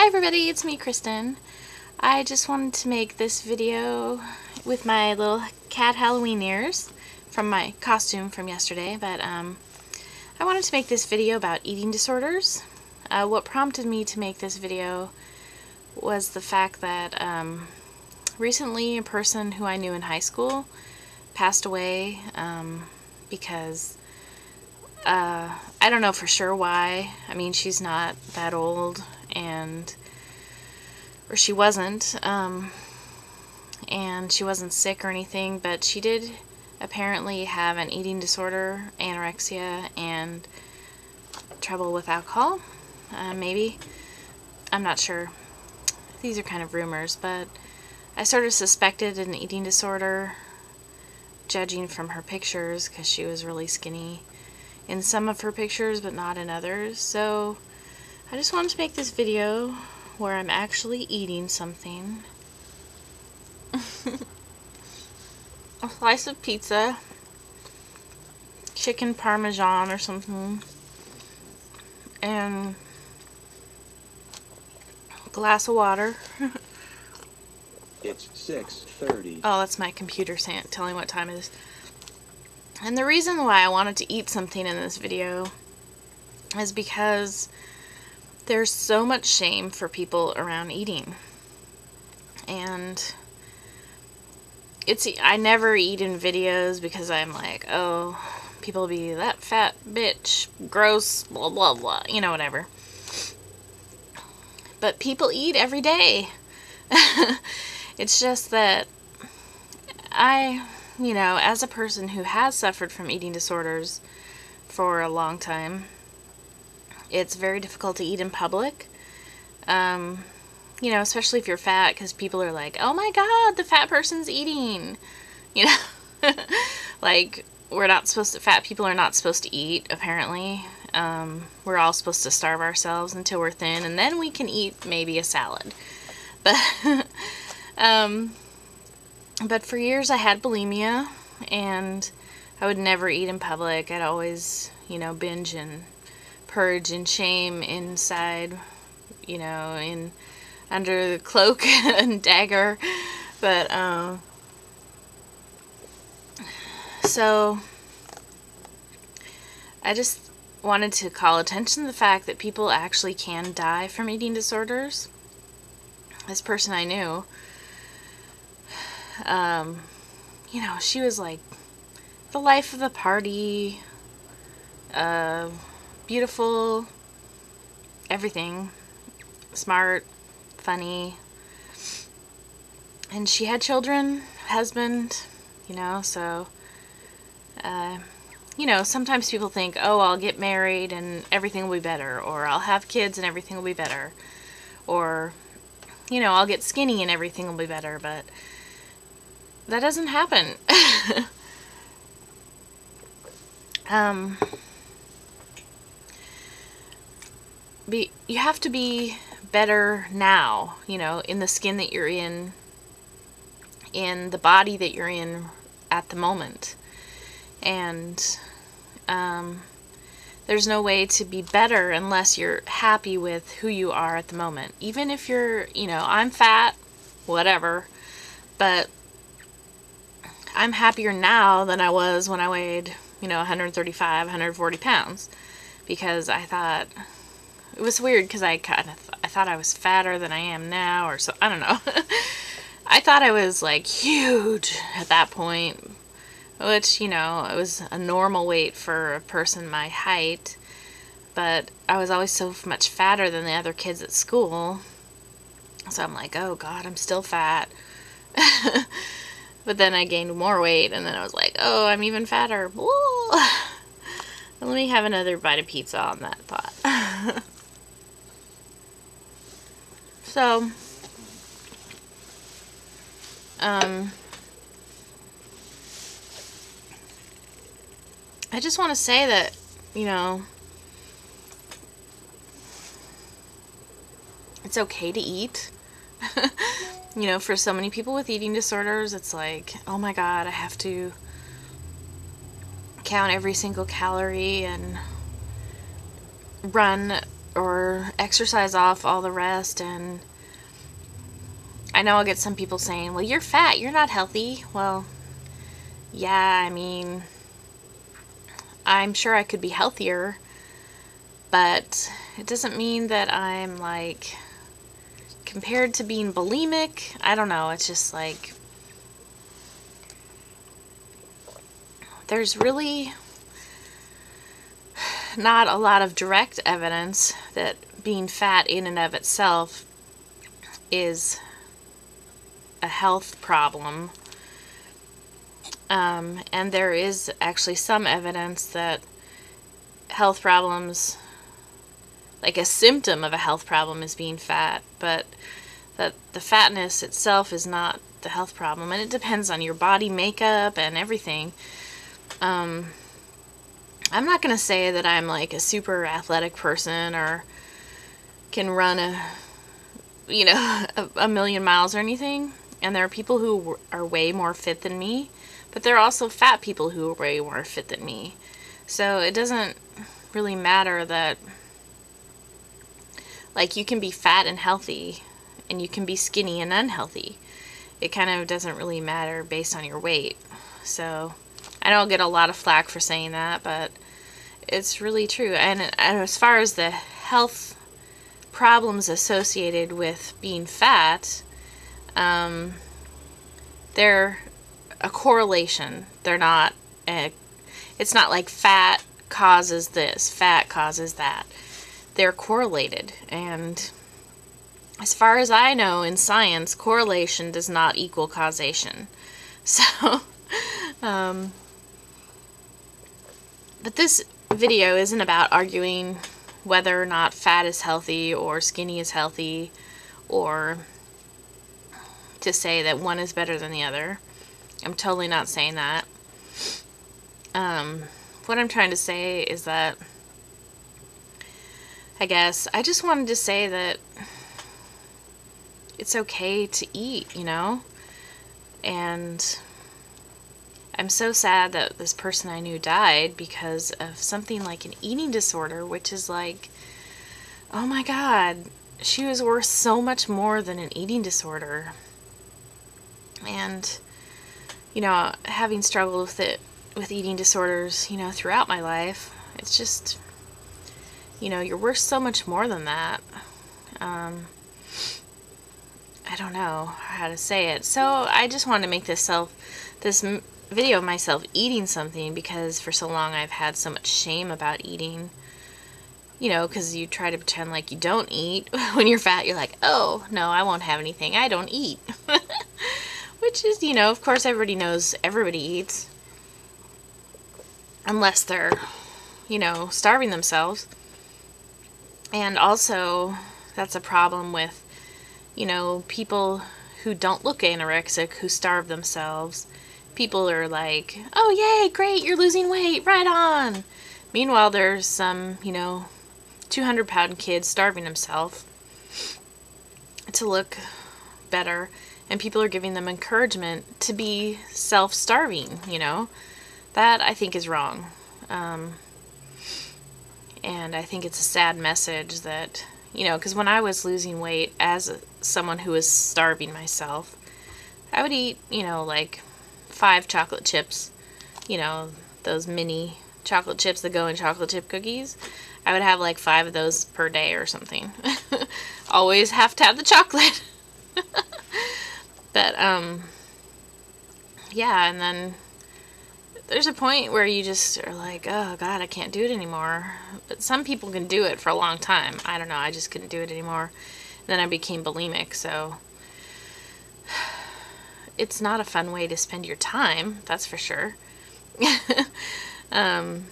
Hi everybody, it's me, Kristen. I just wanted to make this video with my little cat Halloween ears from my costume from yesterday, but I wanted to make this video about eating disorders. What prompted me to make this video was the fact that recently a person who I knew in high school passed away because I don't know for sure why. I mean, she's not that old, or she wasn't, and she wasn't sick or anything, but she did apparently have an eating disorder, anorexia, and trouble with alcohol, maybe. I'm not sure. These are kind of rumors, but I sort of suspected an eating disorder, judging from her pictures, because she was really skinny in some of her pictures, but not in others. So I just wanted to make this video where I'm actually eating something. A slice of pizza, chicken parmesan or something, and a glass of water. It's 6:30. Oh, that's my computer telling what time it is. And the reason why I wanted to eat something in this video is because there's so much shame for people around eating. And I never eat in videos because I'm like, oh, people will be that fat bitch, gross, blah blah blah, you know, whatever. But people eat every day. It's just that you know, as a person who has suffered from eating disorders for a long time, it's very difficult to eat in public. You know, especially if you're fat, because people are like, oh my god, the fat person's eating. You know? Like, fat people are not supposed to eat, apparently. We're all supposed to starve ourselves until we're thin, and then we can eat maybe a salad. But, but for years I had bulimia, and I would never eat in public. I'd always, you know, binge and purge in shame inside, you know, under the cloak and dagger. But, so I just wanted to call attention to the fact that people actually can die from eating disorders. This person I knew, you know, she was like the life of the party, beautiful, everything, smart, funny, and she had children, husband, you know, so, you know, sometimes people think, oh, I'll get married and everything will be better, or I'll have kids and everything will be better, or, you know, I'll get skinny and everything will be better, but that doesn't happen. You have to be better now, you know, in the skin that you're in the body that you're in at the moment. And there's no way to be better unless you're happy with who you are at the moment. Even if you're, you know, I'm fat, whatever, but I'm happier now than I was when I weighed, you know, 135, 140 pounds, because I thought, it was weird because I thought I was fatter than I am now, or so, I don't know. I thought I was like huge at that point, which, you know, it was a normal weight for a person my height, but I was always so much fatter than the other kids at school, so I'm like, oh god, I'm still fat. But then I gained more weight, and then I was like, oh, I'm even fatter. Let me have another bite of pizza on that thought. So, I just want to say that, you know, it's okay to eat. You know, for so many people with eating disorders, it's like, oh my god, I have to count every single calorie and run or exercise off all the rest. And I know I'll get some people saying, well, you're fat, you're not healthy. Well, yeah, I mean, I'm sure I could be healthier, but it doesn't mean that I'm like, compared to being bulimic, I don't know, it's just like, there's really not a lot of direct evidence that being fat in and of itself is a health problem. And there is actually some evidence that health problems, like a symptom of a health problem, is being fat, but that the fatness itself is not the health problem. And it depends on your body makeup and everything. I'm not going to say that I'm like a super athletic person or can run a million miles or anything. And there are people who are way more fit than me, but there are also fat people who are way more fit than me. So it doesn't really matter that, like, you can be fat and healthy, and you can be skinny and unhealthy. It kind of doesn't really matter based on your weight. So I know I'll get a lot of flack for saying that, but it's really true. And as far as the health problems associated with being fat, they're a correlation. They're not it's not like fat causes this, fat causes that. They're correlated. And as far as I know in science, correlation does not equal causation. So, but this video isn't about arguing whether or not fat is healthy or skinny is healthy, or to say that one is better than the other. I'm totally not saying that. What I'm trying to say is that, I guess, I just wanted to say that it's okay to eat, you know? And I'm so sad that this person I knew died because of something like an eating disorder, which is like, oh my God, she was worth so much more than an eating disorder. And, you know, having struggled with it, with eating disorders, you know, throughout my life, it's just, you know, you're worth so much more than that. I don't know how to say it. So I just wanted to make this video of myself eating something, because for so long I've had so much shame about eating. You know, because you try to pretend like you don't eat. When you're fat, you're like, oh, no, I won't have anything. I don't eat. Which is, you know, of course everybody knows everybody eats. Unless they're, you know, starving themselves. And also, that's a problem with, you know, people who don't look anorexic, who starve themselves. People are like, oh, yay, great, you're losing weight, right on. Meanwhile, there's some, you know, 200-pound kid starving himself to look better, and people are giving them encouragement to be self-starving, you know. That, I think, is wrong. And I think it's a sad message that, you know, because when I was losing weight as someone who was starving myself, I would eat, you know, like 5 chocolate chips, you know, those mini chocolate chips that go in chocolate chip cookies. I would have like 5 of those per day or something. Always have to have the chocolate. But, yeah, and then there's a point where you just are like, oh God, I can't do it anymore. But some people can do it for a long time. I don't know, I just couldn't do it anymore. Then I became bulimic, so it's not a fun way to spend your time, that's for sure. And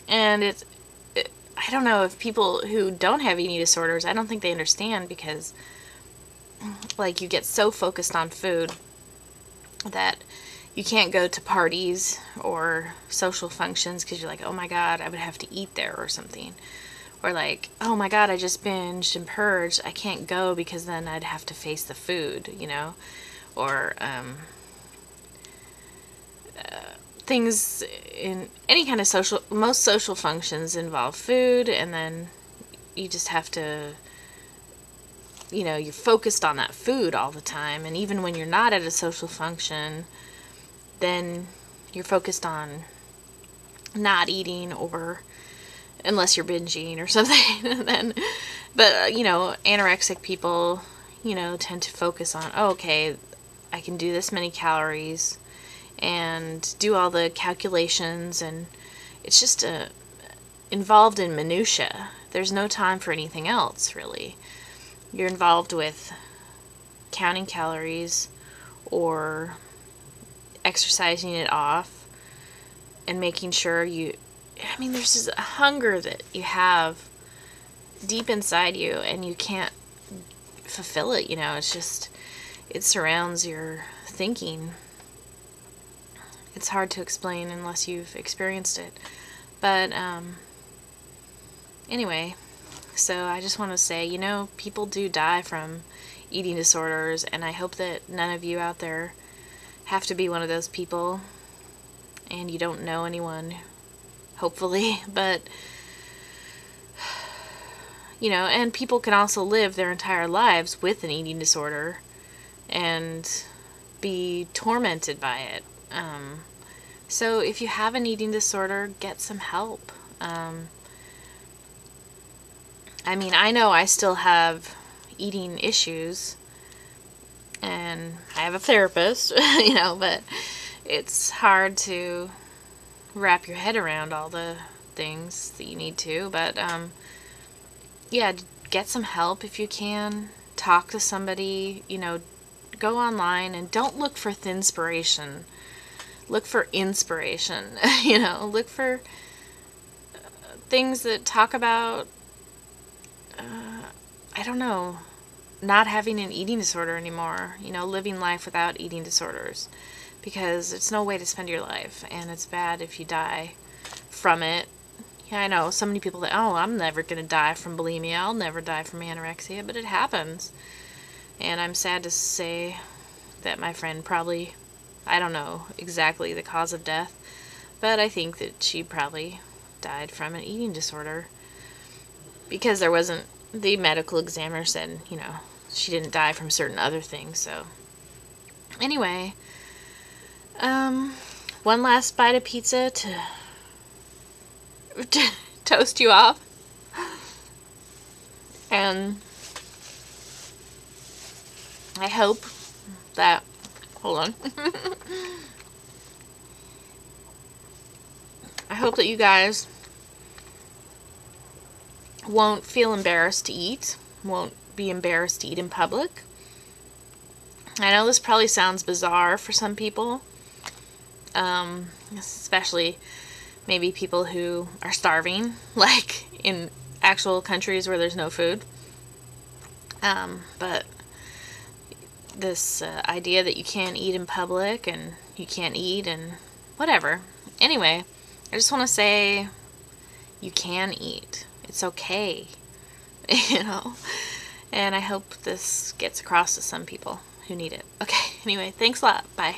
I don't know, if people who don't have eating disorders, I don't think they understand, because like you get so focused on food that you can't go to parties or social functions because you're like, oh my God, I would have to eat there or something. Or like, oh my God, I just binged and purged. I can't go because then I'd have to face the food, you know? Or things in any kind of most social functions involve food, and then You just have to, you're focused on that food all the time. And even when you're not at a social function, then you're focused on not eating, or unless you're binging or something. But anorexic people, tend to focus on, oh, okay, I can do this many calories and do all the calculations, and it's just involved in minutia. There's no time for anything else, really. You're involved with counting calories or exercising it off and making sure there's this hunger that you have deep inside you, and you can't fulfill it. It surrounds your thinking. It's hard to explain unless you've experienced it. But anyway, so I just want to say, people do die from eating disorders, and I hope that none of you out there have to be one of those people, and you don't know anyone, hopefully. But and people can also live their entire lives with an eating disorder and be tormented by it. So if you have an eating disorder, get some help. I know I still have eating issues, and I have a therapist, but it's hard to wrap your head around all the things that you need to. But yeah, get some help if you can. Talk to somebody, go online, and don't look for thinspiration. Look for inspiration. Look for things that talk about, not having an eating disorder anymore. Living life without eating disorders. Because it's no way to spend your life, and it's bad if you die from it. Yeah, I know, so many people that, I'm never going to die from bulimia, I'll never die from anorexia, but it happens. And I'm sad to say that my friend probably, I don't know exactly the cause of death, but I think that she probably died from an eating disorder. Because the medical examiner said, she didn't die from certain other things. So anyway, one last bite of pizza to toast you off. And I hope that, hold on. I hope that you guys won't feel embarrassed to eat, won't be embarrassed to eat in public. I know this probably sounds bizarre for some people, especially maybe people who are starving, like in actual countries where there's no food. But this idea that you can't eat in public and you can't eat and whatever. Anyway, I just want to say you can eat. It's okay. And I hope this gets across to some people who need it. Okay, anyway, thanks a lot. Bye.